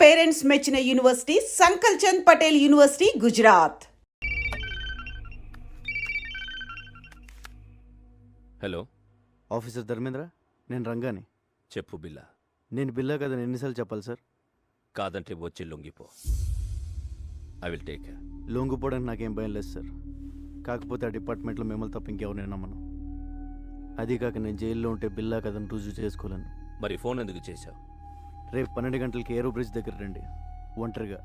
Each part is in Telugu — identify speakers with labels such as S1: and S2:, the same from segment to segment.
S1: పేరెంట్స్ మెచ్చిన university Sankal Chand Patel university, Gujarat.
S2: Hello
S3: officer Dharmendra, నేను రంగాని.
S2: చెప్పు బిల్లా.
S3: నేను బిల్లా కదని ఎన్నిసార్లు చెప్పాలి సార్?
S2: కాదంటే వచ్చి లొంగిపో. I will take care.
S3: లొంగిపోవడానికి నాకేం భయం లేదు సార్. కాకపోతే ఆ డిపార్ట్మెంట్లో మిమ్మల్ని తప్ప ఇంకెవరిని నమ్మను. అది కాక నేను జైల్లో ఉంటే బిల్లా కదని రుజువు చేసుకోలేను.
S2: మరి ఫోన్ ఎందుకు చేశావు?
S3: రేపు 12 గంటలకి ఏరో బ్రిడ్జ్ దగ్గర రండి, ఒంటరిగా.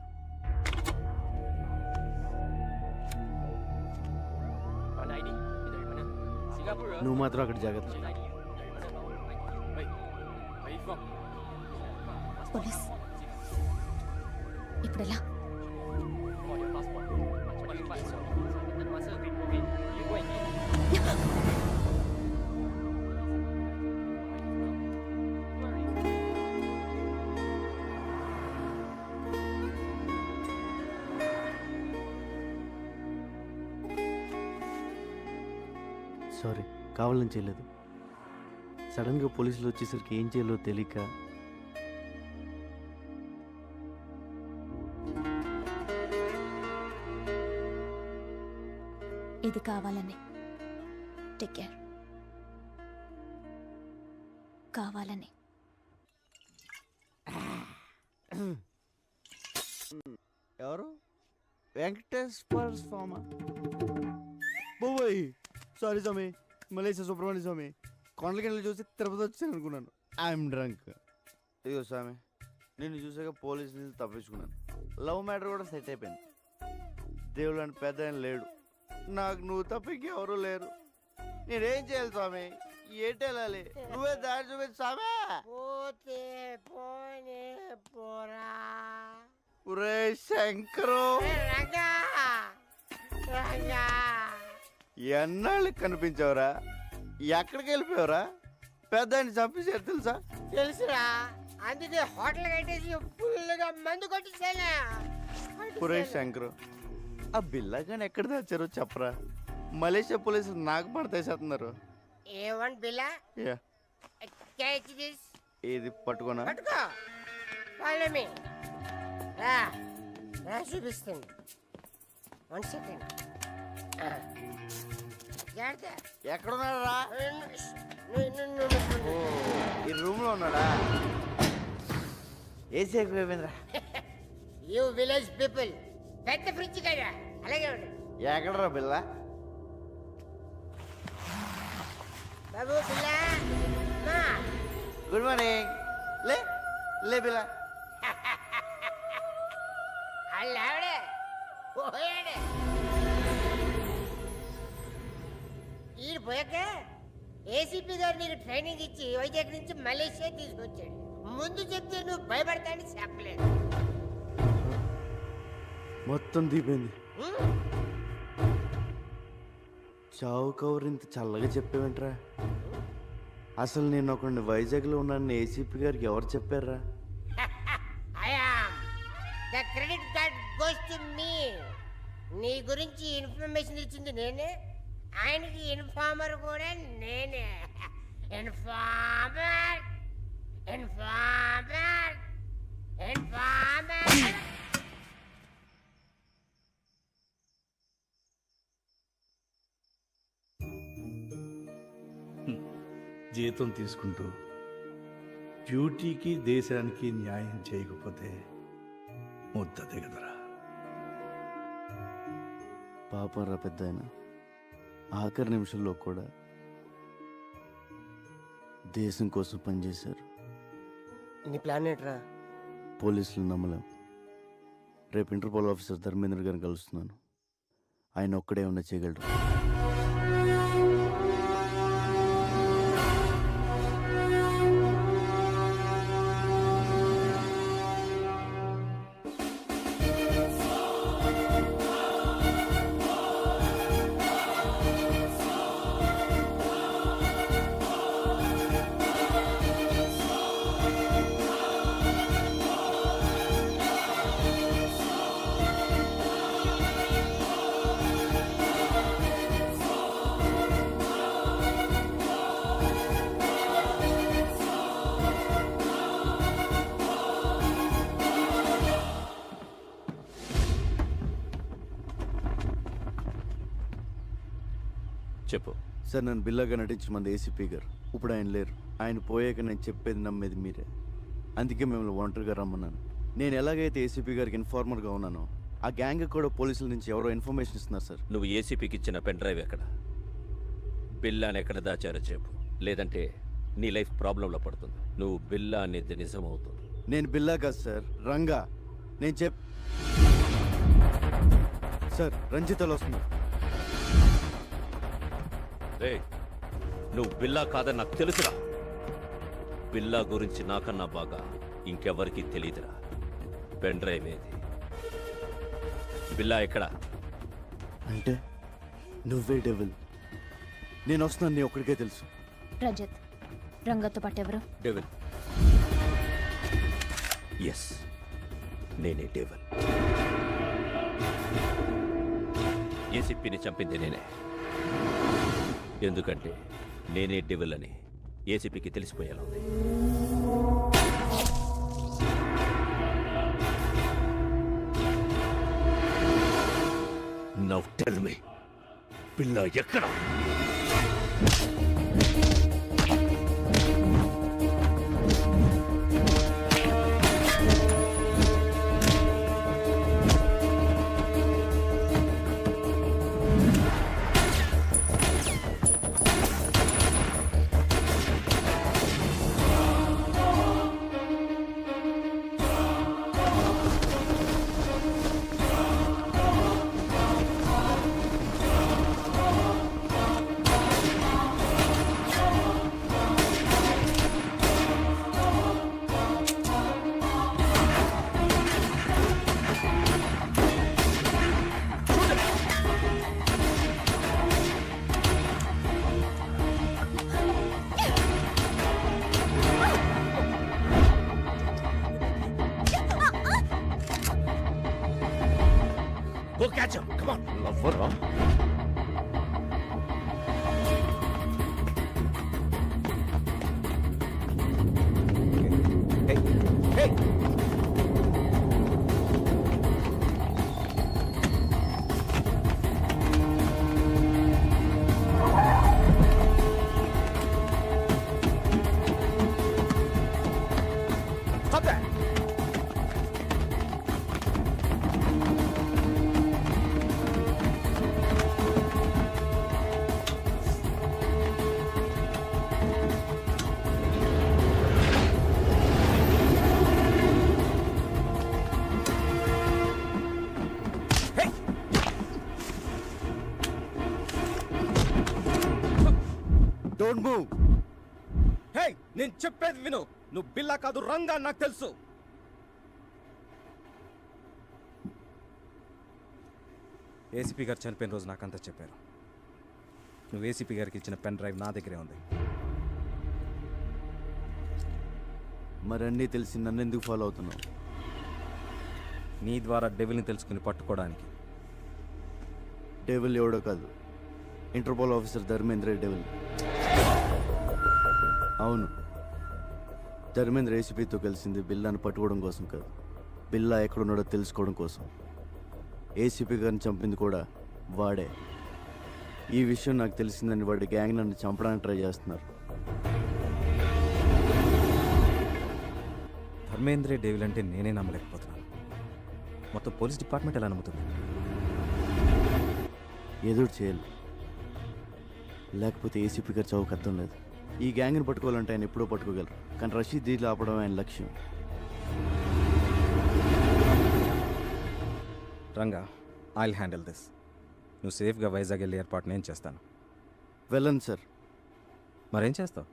S3: నువ్వు మాత్రం అక్కడ జాగ్రత్త.
S4: పోలీస్ ఇప్పుడు ఎలా?
S3: సారీ, కావాలని చేయలేదు. సడన్గా పోలీసులు వచ్చేసరికి ఏం చేయాలో తెలియక.
S4: ఇది కావాలని. Take care. కావాలని.
S3: ఎవరు? వెంకటేశ్వర స్వామి. బాబాయ్ సారీ స్వామి, మలేషియా సుబ్రహ్మణ్య స్వామి. కొండలకెళ్ళి చూసి తిరుపతి వచ్చాను అనుకున్నాను. I'm drunk. ఇదిగో స్వామి, నిన్ను చూసాక పోలీసు నుంచి తప్పించుకున్నాను. లవ్ మ్యాటర్ కూడా సెట్ అయిపోయింది. దేవుడు అని పెద్ద ఆయన లేడు, నాకు నువ్వు తప్ప ఇంకెవరూ లేరు. నేనేం చేయాలి స్వామి? ఏంటి వెళ్ళాలి? నువ్వే దారి చూపించు స్వామి. ఒరే శంకరు, ఎన్నాళ్ళకి కనిపించావురా? ఎక్కడికి వెళ్ళిపోయావురా? పెద్ద ఆయన చంపేసారు తెలుసా?
S5: తెలుసురా, అందుకే హోటల్ కట్టేసి ఫుల్గా మందు కొట్టేసాను.
S3: ఒరే శంకరు, ఆ బిల్లాగాని ఎక్కడ తెచ్చారో చెప్పరా? మలేషియా పోలీసులు నాకు పడతేసేస్తున్నారు.
S5: A1 Billa? Catch this.
S3: ఇది పట్టుకోనా?
S5: పట్టుకో. Follow me. రా రా చూపిస్తుంది. 1 సెకండ్.
S3: ఎక్కడున్నాడా? ఈ రూమ్ లో ఉన్నాడా? ఏసీ అయిపోయిందిరా.
S5: యూ విలేజ్ పీపుల్, పెద్ద ఫ్రిడ్జ్ కదా, అలాగే ఉండు.
S3: ఎక్కడరా బిల్ల?
S5: బాబు బిల్లా,
S3: గుడ్ మార్నింగ్. లే లే బిల్ల.
S5: అల్లావిడే పోయాడే. ఈయన పోయాక ఏసీపీ గారు నీకు ట్రైనింగ్ ఇచ్చి వైజాగ్ నుంచి మలేషియా తీసుకొచ్చాడు. ముందు చెప్తే నువ్వు భయపడతానని చెప్పలేదు.
S3: మొత్తం దీపోయింది. చావు కవర్ ఇంత చల్లగా చెప్పేవేంట్రా? అసలు నేను ఒకరిని వైజాగ్లో ఉన్నాను ఏసీపీ గారికి ఎవరు చెప్పారా?
S5: The credit card goes to me. నీ గురించి ఇన్ఫర్మేషన్ ఇచ్చింది నేనే, ఆయనకి ఇన్ఫార్మర్ కూడా నేనే. Informer informer informer.
S6: జీతం తీసుకుంటూ డ్యూటీకి దేశానికి న్యాయం చేయకపోతే ముద్ద దిగదురా.
S3: పాపం రా పెద్ద ఆయన, ఆఖరి నిమిషంలో కూడా దేశం కోసం పనిచేశారు.
S5: నీ ప్లాన్ ఏంట్రా?
S3: పోలీసులు నమ్మలేం. రేపు ఇంటర్పోల్ ఆఫీసర్ ధర్మేంద్ర గారిని కలుస్తున్నాను. ఆయన ఒక్కడే ఉన్న చేయగలరు.
S2: చెప్పు.
S3: సార్ నన్ను బిల్లాగా నటించమంది ఏసీపీ గారు. ఇప్పుడు ఆయన లేరు. ఆయన పోయాక నేను చెప్పేది నమ్మేది మీరే. అందుకే మిమ్మల్ని ఒంటరిగా రమ్మన్నాను. నేను ఎలాగైతే ఏసీపీ గారికి ఇన్ఫార్మర్గా ఉన్నానో ఆ గ్యాంగ్ కూడా పోలీసుల నుంచి ఎవరో ఇన్ఫర్మేషన్ ఇస్తున్నారు సార్.
S2: నువ్వు ఏసీపీకి ఇచ్చిన పెన్ డ్రైవ్ ఎక్కడ? బిల్లాని ఎక్కడ దాచారో చెప్పు, లేదంటే నీ లైఫ్ ప్రాబ్లంలో పడుతుంది. నువ్వు బిల్లా అనేది నిజం అవుతుంది.
S3: నేను బిల్లా కాదు సార్, రంగా. నేను సార్ రంజితలో వస్తున్నా.
S2: రే, నువ్వు బిల్లా కాదని నాకు తెలుసురా. బిల్లా గురించి నాకన్నా బాగా ఇంకెవరికీ తెలియదురా. పెన్ డ్రైవ్ ఏది? బిల్లా ఎక్కడ?
S3: అంటే నువ్వే డెవిల్. నేను వస్తున్నాను, నీ ఒక్కడికే తెలుసు.
S4: రజత్, రంగతో పాటు ఎవరు?
S2: డెవిల్. ఎస్, నేనే డెవిల్. ఏసీపీని చంపింది నేనే. ఎందుకంటే నేనే డెవిల్ అని ఏసీపీకి తెలిసిపోయేలా ఉంది. నౌ టెల్ మీ, పిల్ల ఎక్కడ? Go catch him. Come on. Lover, huh? Hey. Stop that.
S3: Don't move.
S7: Hey, నేను చెప్పేది విను. నువ్వు బిల్లా కాదు, రంగా నాకు తెలుసు. ఏసీపీ గారు చనిపోయిన రోజు నాకంతా చెప్పారు. నువ్వు ఏసీపీ గారికి ఇచ్చిన పెన్ డ్రైవ్ నా దగ్గరే ఉంది.
S3: మరన్నీ తెలిసి నన్ను ఎందుకు ఫాలో అవుతున్నావు?
S7: నీ ద్వారా డెవిల్ని తెలుసుకుని పట్టుకోవడానికి.
S3: డెవిల్ ఎవడో కాదు, ఇంటర్పోల్ ఆఫీసర్ ధర్మేంద్ర డెవిల్. అవును, ధర్మేంద్ర ఏసీపీతో కలిసింది బిల్లాను పట్టుకోవడం కోసం కాదు, బిల్లా ఎక్కడున్నాడో తెలుసుకోవడం కోసం. ఏసీపీ గారిని చంపింది కూడా వాడే. ఈ విషయం నాకు తెలిసిందని వాడి గ్యాంగ్ నన్ను చంపడానికి ట్రై చేస్తున్నారు.
S7: ధర్మేంద్రే డెవిల్ అంటే నేనే నమ్మలేకపోతున్నాను. మొత్తం పోలీస్ డిపార్ట్మెంట్ ఎలా నమ్ముతుంది?
S3: ఏదో చేయాలి, లేకపోతే ఏసీపీ గారు చౌక అర్థం లేదు. ఈ గ్యాంగ్ని పట్టుకోవాలంటే ఆయన ఎప్పుడో పట్టుకోగలరు, కానీ రషీద్ దీన్ని ఆపడం ఆయన లక్ష్యం.
S7: Ranga, I'll handle this. నువ్వు సేఫ్గా వైజాగ్ వెళ్ళి ఏర్పాటు నేను చేస్తాను.
S3: వెళ్ళండి సార్.
S7: మరేం చేస్తావు?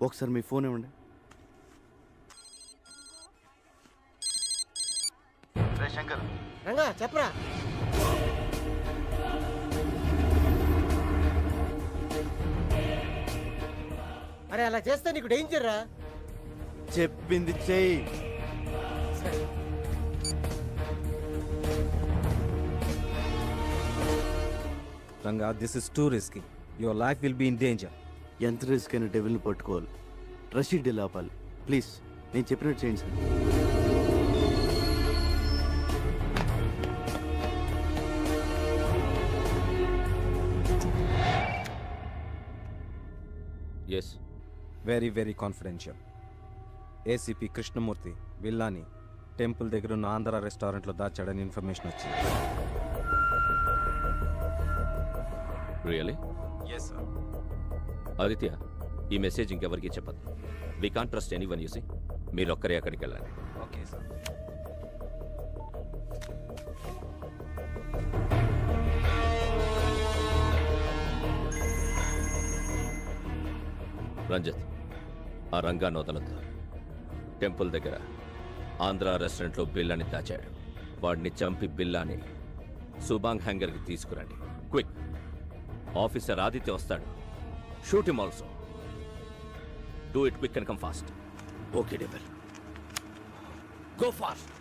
S3: ఒకసారి మీ ఫోన్ ఇవ్వండి. శంకర్,
S5: రంగా చెప్పరా. అరే అలా చేస్తే నీకు డేంజర్ రా.
S3: చెప్పింది చెయ్యి.
S7: Ranga, this is too risky. Your life will be in danger.
S3: ఎంత రిస్క్ అయినా డెవిల్ని పట్టుకోవాలి, రషీద్ డీల్ ఆపాలి. ప్లీజ్ నేను చెప్పినట్టు చేయండి sir.
S7: Very very confidential. ACP Krishnamurthy విల్లాని టెంపుల్ దగ్గర ఉన్న ఆంధ్ర రెస్టారెంట్లో దాచాడని ఇన్ఫర్మేషన్ వచ్చింది.
S2: రియలీ?
S7: Yes sir.
S2: ఆదిత్య, ఈ మెసేజ్ ఇంకెవరికి చెప్పదు. We can't trust anyone. You see మీరొక్కరే అక్కడికి వెళ్ళండి.
S7: Okay sir.
S2: రంజిత్, ఆ రంగాన్ని వదలొద్దు. టెంపుల్ దగ్గర ఆంధ్ర రెస్టారెంట్లో బిల్లాని దాచాడు. వాడిని చంపి బిల్లాని సుబాంగ్ హ్యాంగర్కి తీసుకురండి. క్విక్. ఆఫీసర్ ఆదిత్య వస్తాడు. Shoot him also. Do it quick and come fast. Okay devil, go fast.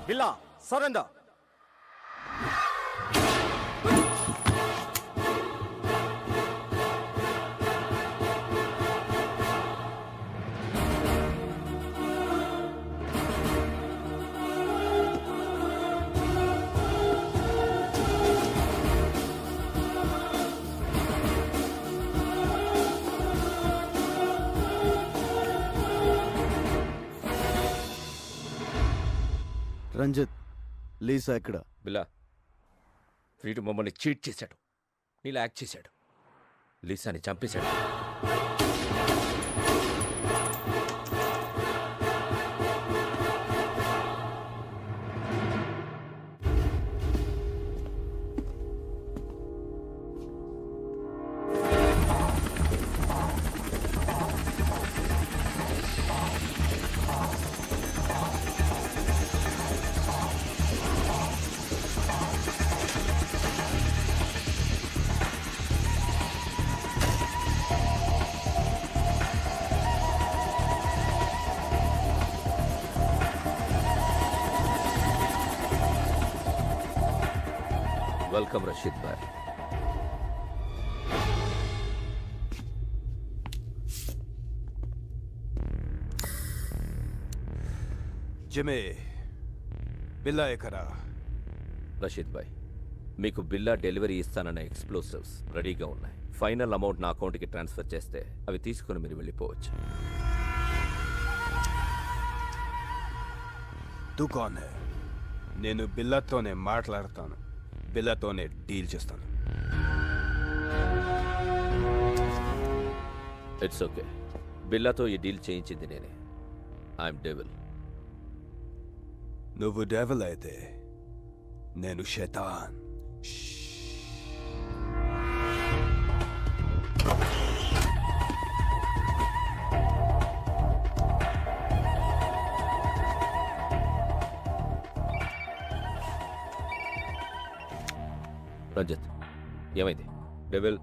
S7: విల్లా సరెండర్.
S3: రంజిత్, లీసా ఎక్కడ?
S2: బిల్లా, వీడు మమ్మల్ని చీట్ చేశాడు. నీలా యాక్ట్ చేశాడు. లీసాని చంపేశాడు. వెల్కమ్ రషీద్ భాయ్.
S8: జిమే, బిల్లా ఎక్కడా?
S2: రషీద్ భాయ్, మీకు బిల్లా డెలివరీ ఇస్తానన్న ఎక్స్ప్లోసివ్స్ రెడీగా ఉన్నాయి. ఫైనల్ అమౌంట్ నా అకౌంట్కి ట్రాన్స్ఫర్ చేస్తే అవి తీసుకుని మీరు వెళ్ళిపోవచ్చు.
S8: దుకాన్ హై. నేను బిల్లాతోనే మాట్లాడతాను. బిల్లాతోనే డీల్ చేస్తాను.
S2: It's okay. బిల్లాతో ఈ డీల్ చేయించింది నేనే. I'm devil.
S8: నువ్వు డెవిల్ అయితే నేను శైతాన్.
S2: రంజిత్, ఏమైంది? డెవిల్,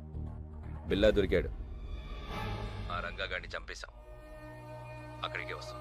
S2: బిల్లా దొరికాడు. ఆ రంగాగాడిని చంపేశాం. అక్కడికే వస్తాం.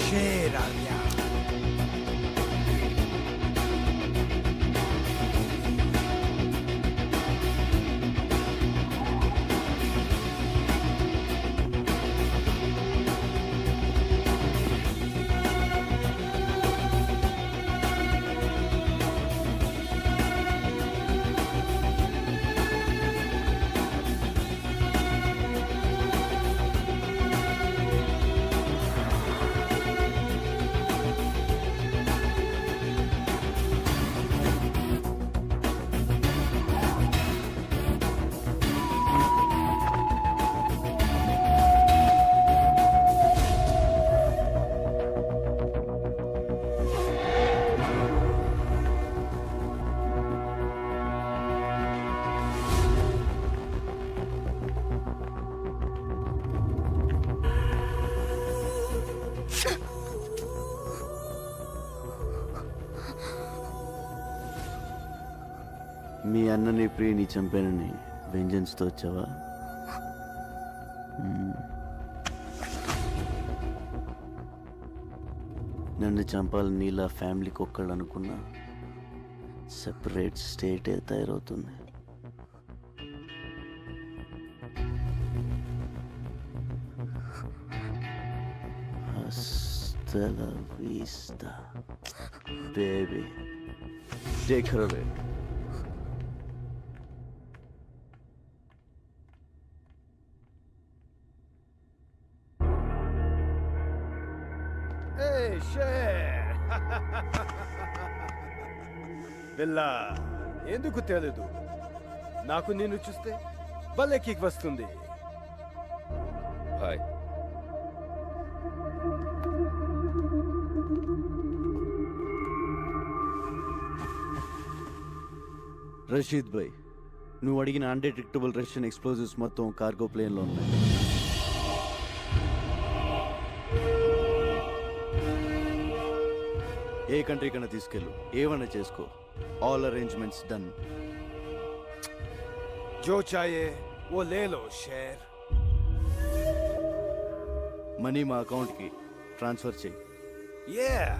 S8: शेर आ गया।
S3: మీ అన్నని ప్రియని చంపానని వెంజన్స్తో వచ్చావా? నన్ను చంపాలని నీలా ఫ్యామిలీకి ఒక్కళ్ళు అనుకున్నా సెపరేట్ స్టేటే తయారవుతుంది. Hasta la vista, baby. Take her away.
S8: బిల్లా ఎందుకు తెలీదు? నాకు నిన్ను చూస్తే భలే కిక్ వస్తుంది.
S2: హాయ్.
S3: రషీద్ భాయ్, నువ్వు అడిగిన అన్డిటెక్టబుల్ రష్యన్ ఎక్స్ప్లోజివ్స్ మొత్తం కార్గో ప్లేన్లో ఉన్నాయి. ఏ కంట్రీ కన్నా తీసుకెళ్ళు, ఏమన్నా చేసుకో. All arrangements done.
S8: जो चाहिए वो ले लो शेर.
S3: మనీ మా అకౌంట్కి ట్రాన్స్ఫర్ చేయి.
S8: Yeah.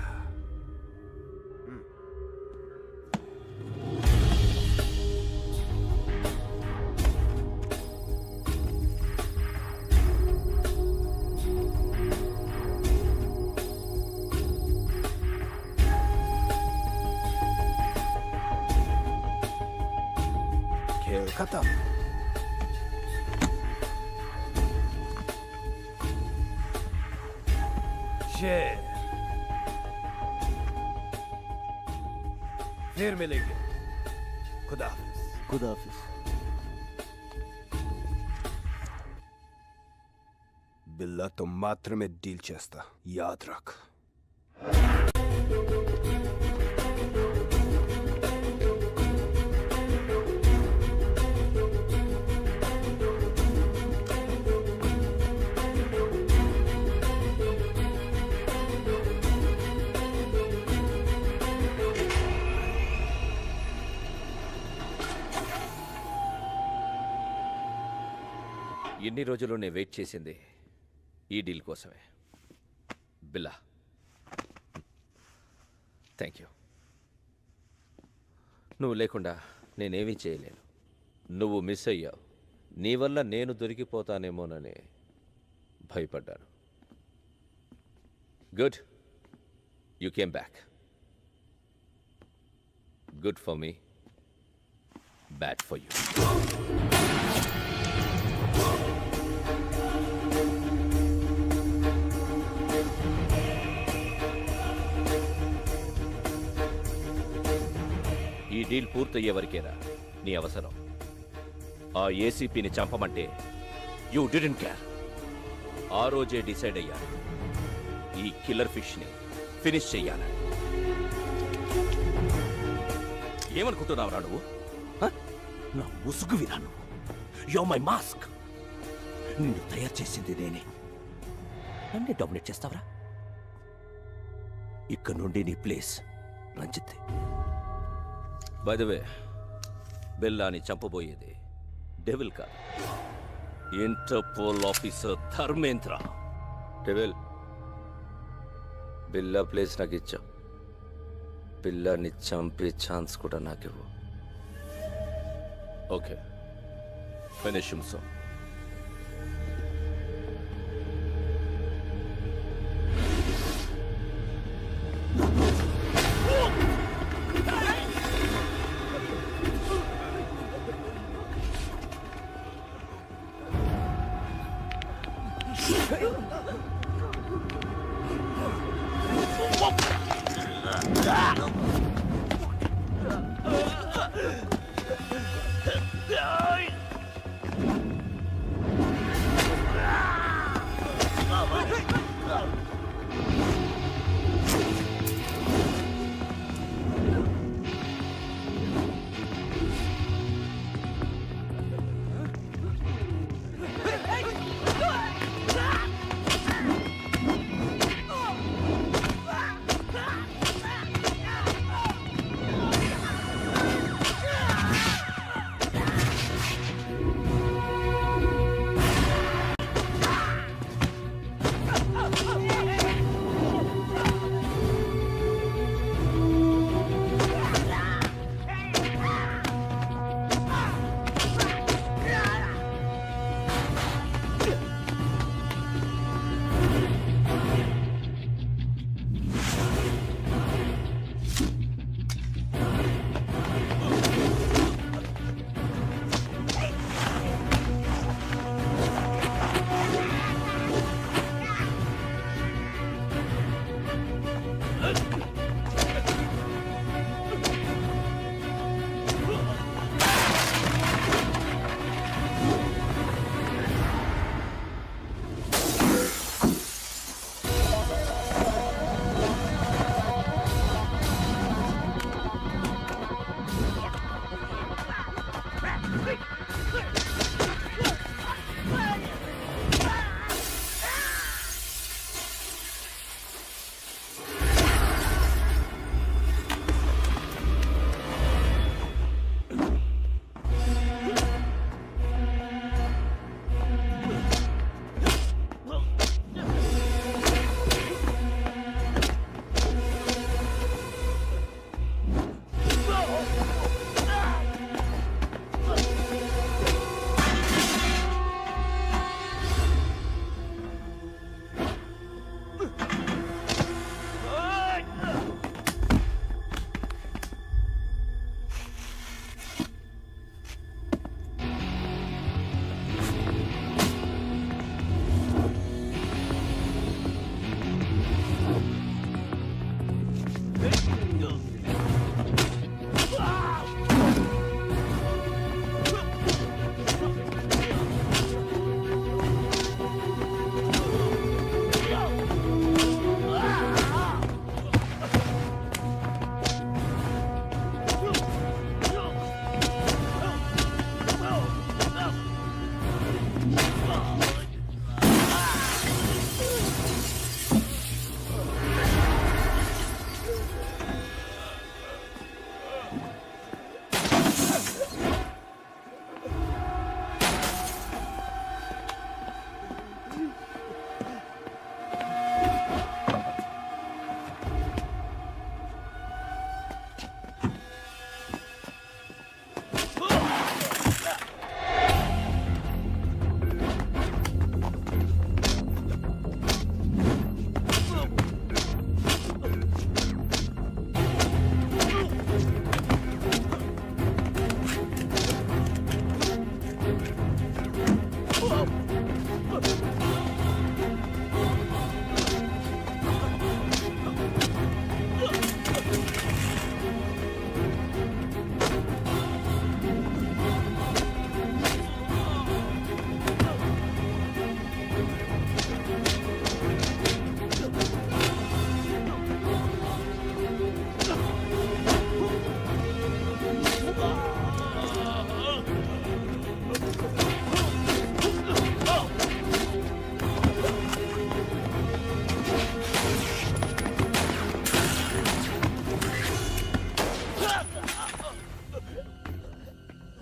S8: खेल खत्म. शेर फिर मिलेंगे. खुदा हाफिज.
S3: ఖుదాఫిజ్.
S8: बिल्ला तो मात्र में डील చేస్తా, याद रख.
S2: ఎన్ని రోజులు నేను వెయిట్ చేసింది ఈ డీల్ కోసమే. బిల్లా, థ్యాంక్ యూ. నువ్వు లేకుండా నేనేమీ చేయలేను. నువ్వు మిస్ అయ్యావు. నీ వల్ల నేను దొరికిపోతానేమోనని భయపడ్డాను. Good, you came back. Good for me, bad for you. ఈ డీల్ పూర్తయ్యే వరకేనా నీ అవసరం? ఆ ఏసీపీని చంపమంటే యూ డిడెంట్ కేర్. ఆ రోజే డిసైడ్ అయ్యాను, ఈ కిల్లర్ ఫిష్ని ఫినిష్ చెయ్యాలని. ఏమనుకుంటున్నావురా నువ్వు? నా ముసుగు విరాను. Yo my mask. నిన్ను తయారు చేసింది నేనే. నన్నే డామినేట్ చేస్తావరా? ఇక్కడ నుండి నీ place Ranjit. By the way, బెల్లాని చంపబోయేది డెవిల్ కాదు, Interpol officer Dharmendra. Devil, Billa place నాకు ఇచ్చా. పిల్లాన్ని చంపే ఛాన్స్ కూడా నాకివ్వు. Okay, finish him so.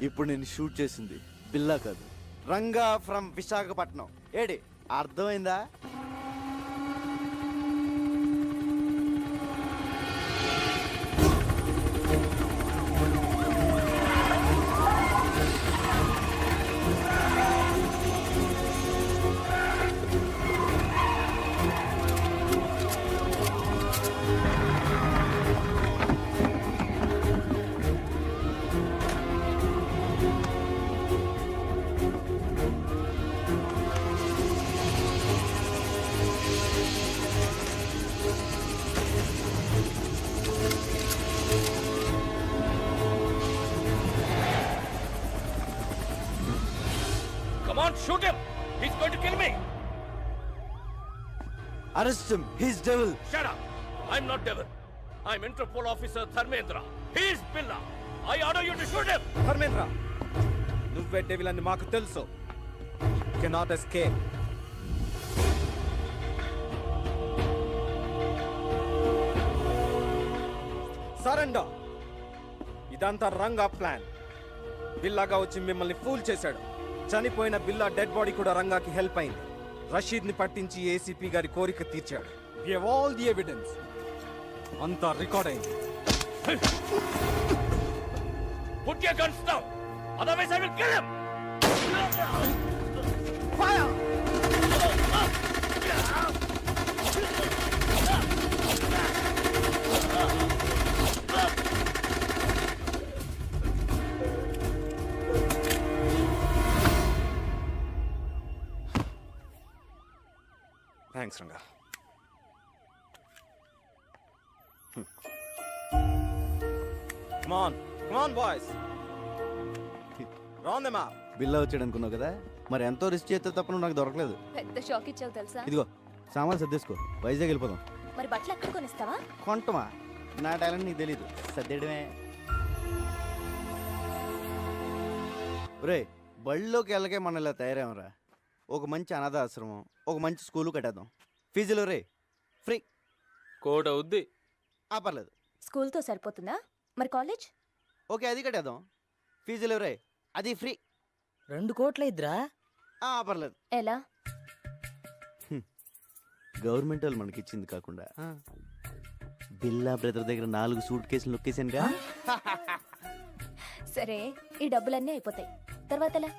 S3: ఇప్పుడు నేను షూట్ చేసింది బిల్లా కాదు, రంగా ఫ్రమ్ విశాఖపట్నం. ఏడి అర్థమైందా?
S2: Come on, shoot him! He's going to kill me!
S3: Arrest him, his devil.
S2: Shut up! I'm not devil. I'm Interpol officer Dharmendra. He is Billa. I order you to shoot him!
S7: Dharmendra, నువ్వే డెవిల్ అని మాకు తెలుసు. Cannot escape. సరెండర్. ఇదంతా రంగా ప్లాన్. బిల్లాగా వచ్చి మిమ్మల్ని ఫూల్ చేశాడు. చనిపోయిన బిల్లా డెడ్ బాడీ కూడా రంగాకి హెల్ప్ అయింది. రషీద్ ని పట్టించి ఏసీపీ గారి కోరిక తీర్చాడు. We have all the evidence. అంతా రికార్డ్ అయింది.
S2: Put your guns down! Otherwise I will kill him!
S7: Fire! Thanks Ranga. Come on, come on boys. Round them up.
S3: బిల్లా వచ్చాడు అనుకున్నావు కదా, మరి ఎంతో రిస్క్ చేస్తే తప్ప నువ్వు నాకు దొరకలేదు.
S4: పెద్ద షాక్ ఇచ్చావు తెలుసా?
S3: ఇదిగో సామాన్ సర్దేసుకో, వైజాగ్ వెళ్ళిపోదాం.
S4: మరి బట్టలు ఎక్కడ కొనిస్తావా?
S3: కొంటమా? నా టాలెంట్ నీకు తెలీదు, సర్దేయడమే. రే, బళ్ళలోకి వెళ్ళకే మనం ఇలా తయారేమరా. ఒక మంచి అనాథ ఆశ్రమం, ఒక మంచి స్కూలు కట్టేద్దాం. ఫీజులు రే ఫ్రీ.
S9: కోట్ అవుద్ది.
S3: పర్లేదు.
S4: స్కూల్తో సరిపోతుందా? మరి కాలేజ్?
S3: ఓకే, అది కట్టేద్దాం. ఫీజులు రే అది ఫ్రీ.
S5: 2 కోట్ల ఇద్దరా?
S3: పర్లేదు.
S4: ఎలా?
S3: గవర్నమెంట్ వాళ్ళు మనకి ఇచ్చింది కాకుండా బిల్లా బ్రదర్ దగ్గర 4 సూట్ కేసులు నొక్కేసానుగా.
S4: సరే, ఈ డబ్బులన్నీ అయిపోతాయి. తర్వాత ఎలా?